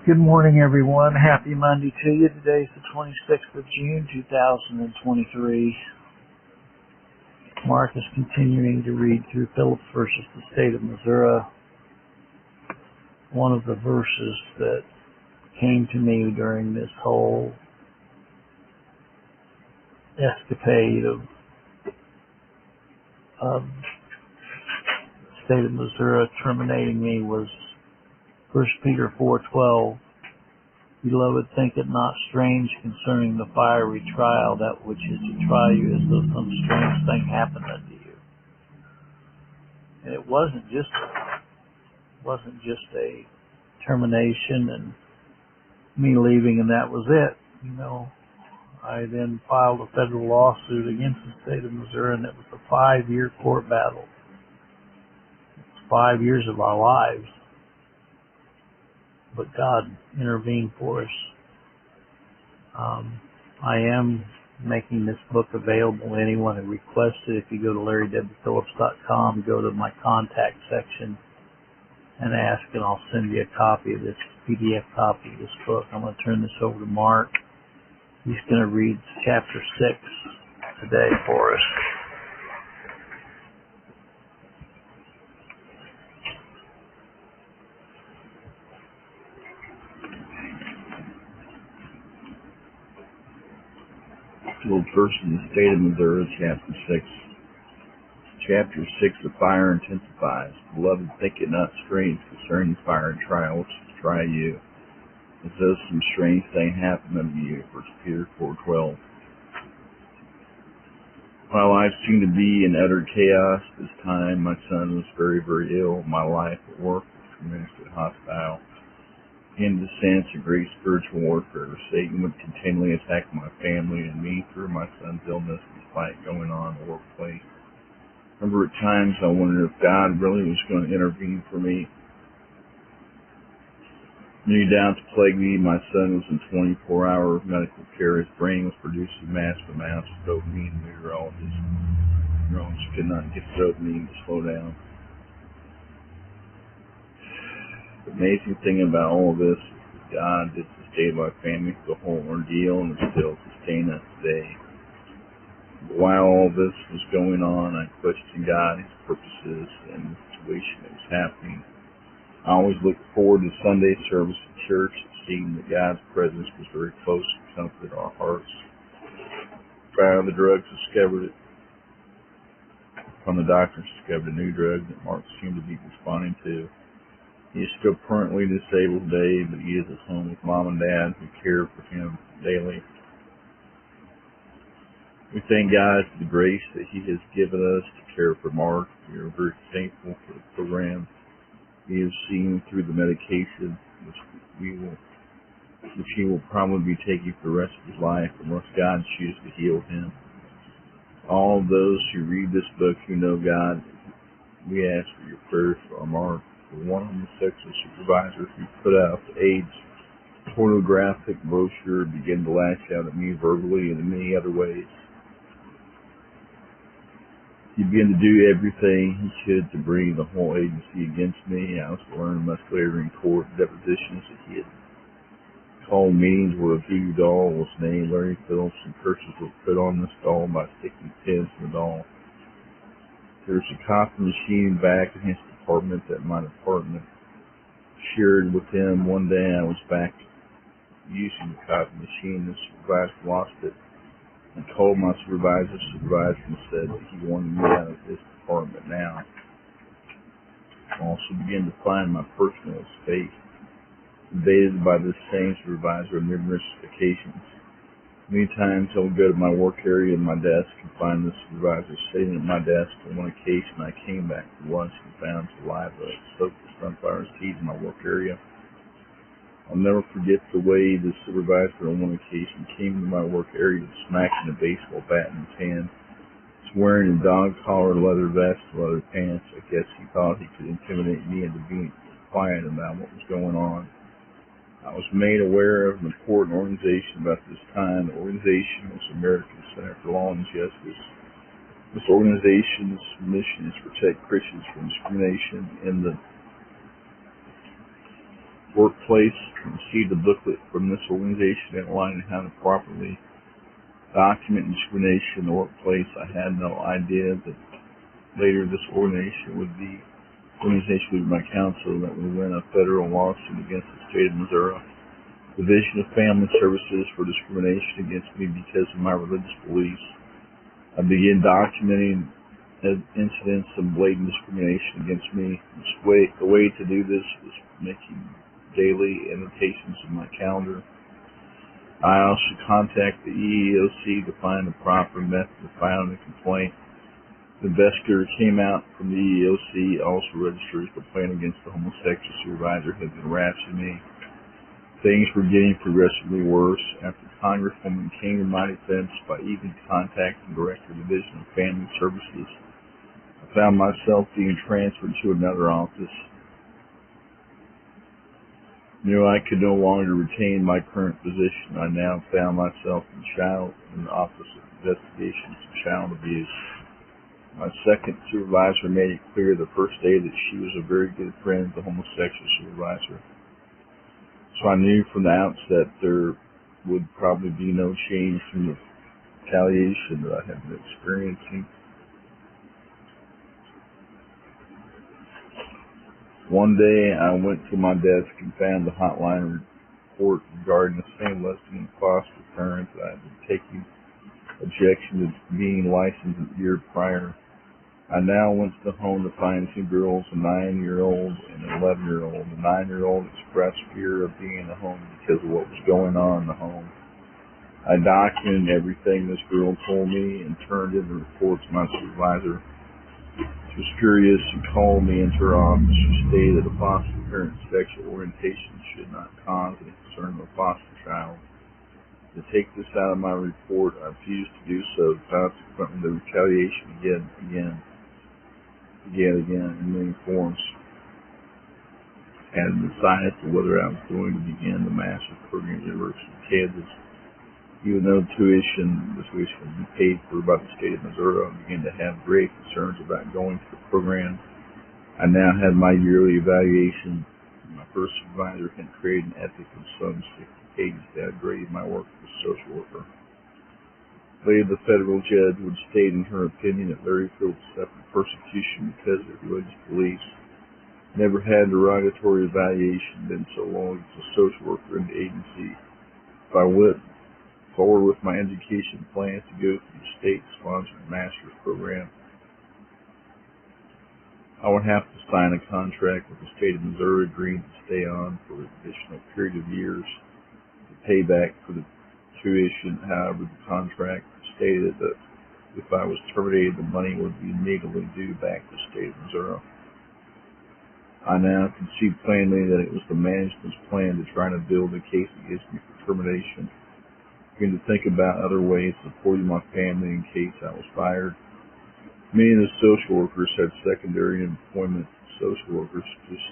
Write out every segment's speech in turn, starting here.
Good morning, everyone. Happy Monday to you. Today is the 26th of June, 2023. Mark is continuing to read through Phillips versus the state of Missouri. One of the verses that came to me during this whole escapade of the state of Missouri terminating me was 1 Peter 4:12. Beloved, think it not strange concerning the fiery trial, that which is to try you as though some strange thing happened unto you. And it wasn't just a termination and me leaving and that was it. I then filed a federal lawsuit against the state of Missouri, and it was a 5-year court battle. It's 5 years of our lives. But God intervened for us. I am making this book available to anyone who requests it. If you go to LarryWPhillips.com, go to my contact section and ask, and I'll send you a copy of this PDF copy of this book. I'm going to turn this over to Mark. He's going to read Chapter 6 today for us. Phillips versus the state of Missouri, Chapter 6. Chapter 6, the fire intensifies. Beloved, think it not strange concerning fire and trial which is to try you, as though some strange thing happened unto you. 1 Peter 4:12. My life seemed to be in utter chaos this time. My son was very, very ill. My life at work was tremendously hostile. In the sense of great spiritual warfare, Satan would continually attack my family and me through my son's illness and fight going on in the workplace. Remember, at times I wondered if God really was going to intervene for me. Many doubts plagued me. My son was in 24-hour medical care. His brain was producing massive amounts of dopamine, and neurons could not get dopamine to slow down. The amazing thing about all of this is that God did sustain my family through the whole ordeal and is still sustaining us today. But while all this was going on, I questioned God, His purposes, and the situation that was happening. I always looked forward to Sunday service at church, seeing that God's presence was very close and comforted our hearts. Prior to the drugs discovered it, from the doctors discovered a new drug that Mark seemed to be responding to. He is still permanently disabled today, but he is at home with Mom and Dad who care for him daily. We thank God for the grace that He has given us to care for Mark. We are very thankful for the program He has seen through the medication, which he will probably be taking for the rest of his life unless God chooses to heal him. All of those who read this book who know God, we ask for your prayers for our Mark. For one homosexual supervisor who put out the AIDS pornographic brochure began to lash out at me verbally and in many other ways. He began to do everything he could to bring the whole agency against me. I was to learn much later in court depositions that he had called meetings where a voodoo doll was named Larry Phillips and curses were put on this doll by sticking pins in the doll. There's a copy machine back in his department that my department shared with him. One day I was back using the copy machine. The supervisor lost it and called my supervisor. The supervisor and said that he wanted me out of his department now. I also began to find my personal space invaded by this same supervisor on numerous occasions. Many times I would go to my work area in my desk and find the supervisor sitting at my desk. On one occasion I came back for lunch and found a live soaked with sunflower seeds in my work area. I'll never forget the way the supervisor on one occasion came to my work area smacking a baseball bat in his hand. He was wearing a dog collar, leather vest, leather pants. I guess he thought he could intimidate me into being quiet about what was going on. I was made aware of an important organization about this time. The organization was American Center for Law and Justice. This organization's mission is to protect Christians from discrimination in the workplace and received a booklet from this organization outlining how to properly document discrimination in the workplace. I had no idea that later this organization would be my counsel that would win a federal lawsuit against the state of Missouri Division of Family Services for discrimination against me because of my religious beliefs. I began documenting incidents of blatant discrimination against me. The way to do this was making daily annotations in my calendar. I also contacted the EEOC to find the proper method of filing a complaint. The investigator came out from the EEOC, also registered a complaint against the homosexual supervisor who had been harassing me. Things were getting progressively worse after Congresswoman came to my defense by even contacting the Director of the Division of Family Services. I found myself being transferred to another office. Knew I could no longer retain my current position. I now found myself in the Office of Investigations of Child Abuse. My second supervisor made it clear the first day that she was a very good friend of the homosexual supervisor. So I knew from the outset there would probably be no change from the retaliation that I had been experiencing. One day I went to my desk and found the hotline report regarding the same listing of foster parents that I had been taking objection to being licensed a year prior. I now went to the home to find two girls, a 9-year-old and an 11-year-old. The 9-year-old expressed fear of being in the home because of what was going on in the home. I documented everything this girl told me and turned in the report to my supervisor. She was furious and called me into her office. She stated that a foster parent's sexual orientation should not cause any concern of a foster child. To take this out of my report, I refused to do so. Consequently, the retaliation began in many forms. I had decided whether I was going to begin the master's program at the University of Kansas. Even though tuition would be paid for by the state of Missouri, I began to have great concerns about going to the program. I now had my yearly evaluation. My first supervisor had created an ethic of some 60 pages that graded my work as a social worker. Later, the federal judge would state in her opinion that Larry Phillips suffered persecution because of religious beliefs. Never had derogatory evaluation been so long as a social worker in the agency. If I went forward with my education plans to go through the state-sponsored master's program, I would have to sign a contract with the state of Missouri agreeing to stay on for an additional period of years to pay back for the tuition. However, the contract stated that if I was terminated, the money would be immediately due back to the state of Missouri. I now can see plainly that it was the management's plan to try to build a case against me for termination. I began to think about other ways of supporting my family in case I was fired. Many of the social workers had secondary employment. Social workers just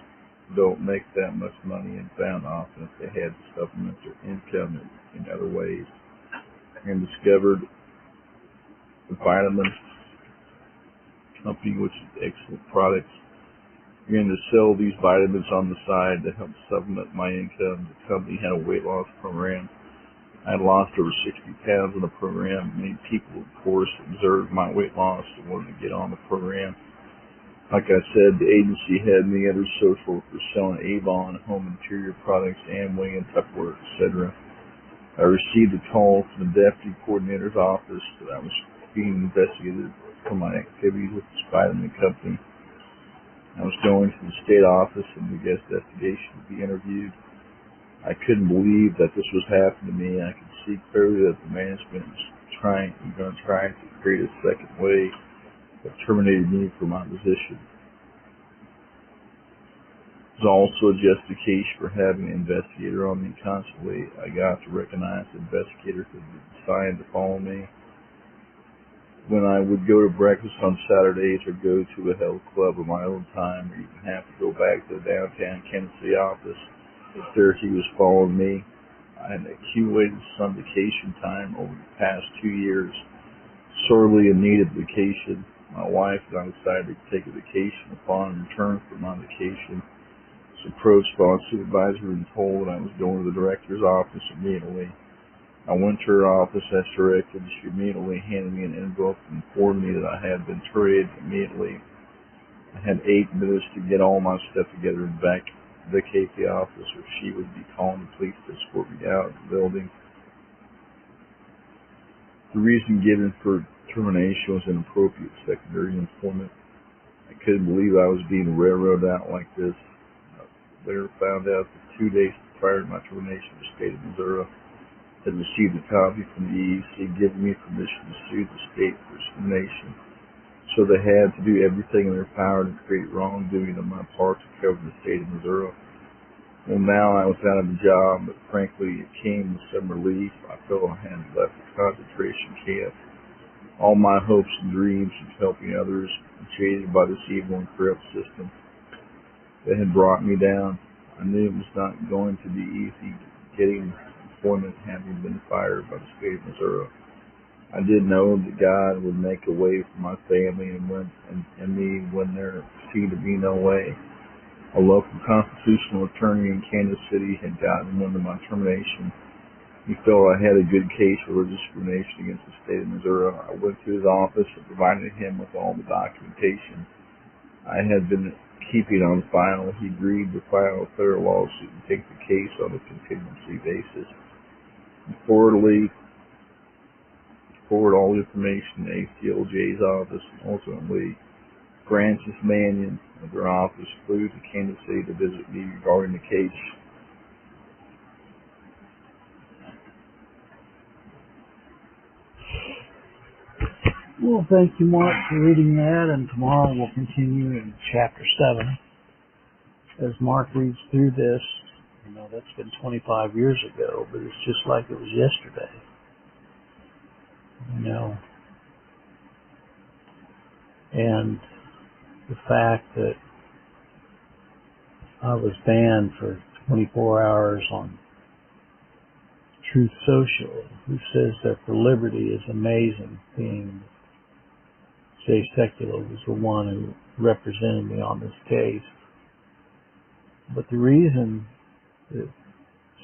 don't make that much money and found often if they had to supplement their income in other ways. And discovered the vitamin company, which is excellent products. Began to sell these vitamins on the side to help supplement my income. The company had a weight loss program. I had lost over 60 pounds in the program. Many people, of course, observed my weight loss and wanted to get on the program. Like I said, the agency had many other social workers selling Avon, home interior products, Amway, and Tupperware, etc. I received a call from the deputy coordinator's office that I was being investigated for my activities with this vitamin company. I was going to the state office and the guest investigation to be interviewed. I couldn't believe that this was happening to me. I could see clearly that the management was trying to create a second way that terminated me from my position. It was also a justification for having an investigator on me constantly. I got to recognize the investigator who had decided to follow me. When I would go to breakfast on Saturdays or go to a health club on my own time or even have to go back to the downtown Kansas City office, there he was following me. I had accumulated some vacation time over the past 2 years, sorely in need of vacation. My wife and I decided to take a vacation. Upon return from my vacation, was approached by a supervisor and told that I was going to the director's office immediately. I went to her office as directed. She immediately handed me an envelope and informed me that I had been terminated immediately. I had 8 minutes to get all my stuff together and vacate the office, or she would be calling the police to escort me out of the building. The reason given for termination was inappropriate secondary employment. I couldn't believe I was being railroaded out like this. I later found out that 2 days prior to my termination, the state of Missouri had received a copy from the EEC giving me permission to sue the state for discrimination. So they had to do everything in their power to create wrongdoing on my part to cover the state of Missouri. Well, now I was out of a job, but frankly, it came with some relief. I felt I had left the concentration camp. All my hopes and dreams of helping others were jaded by this evil and corrupt system that had brought me down. I knew it was not going to be easy getting employment having been fired by the state of Missouri. I did know that God would make a way for my family and me when there seemed to be no way. A local constitutional attorney in Kansas City had gotten wind of my termination. He felt I had a good case for discrimination against the state of Missouri. I went to his office and provided him with all the documentation I had been keeping on file. He agreed to file a federal lawsuit and take the case on a contingency basis. Forward all information to ACLJ's office, and ultimately Francis Mannion of their office flew to Kansas City to visit me regarding the case. Well, thank you, Mark, for reading that, and tomorrow we'll continue in Chapter 7. As Mark reads through this, that's been 25 years ago, but it's just like it was yesterday. And the fact that I was banned for 24 hours on Truth Social, who says that the liberty is amazing, being Jay Secular was the one who represented me on this case. But the reason that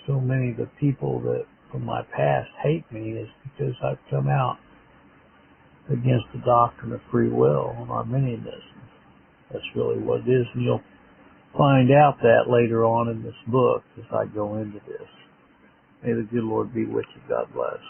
so many of the people that from my past hate me is because I've come out against the doctrine of free will and Arminianism. That's really what it is, and you'll find out that later on in this book as I go into this. May the good Lord be with you. God bless.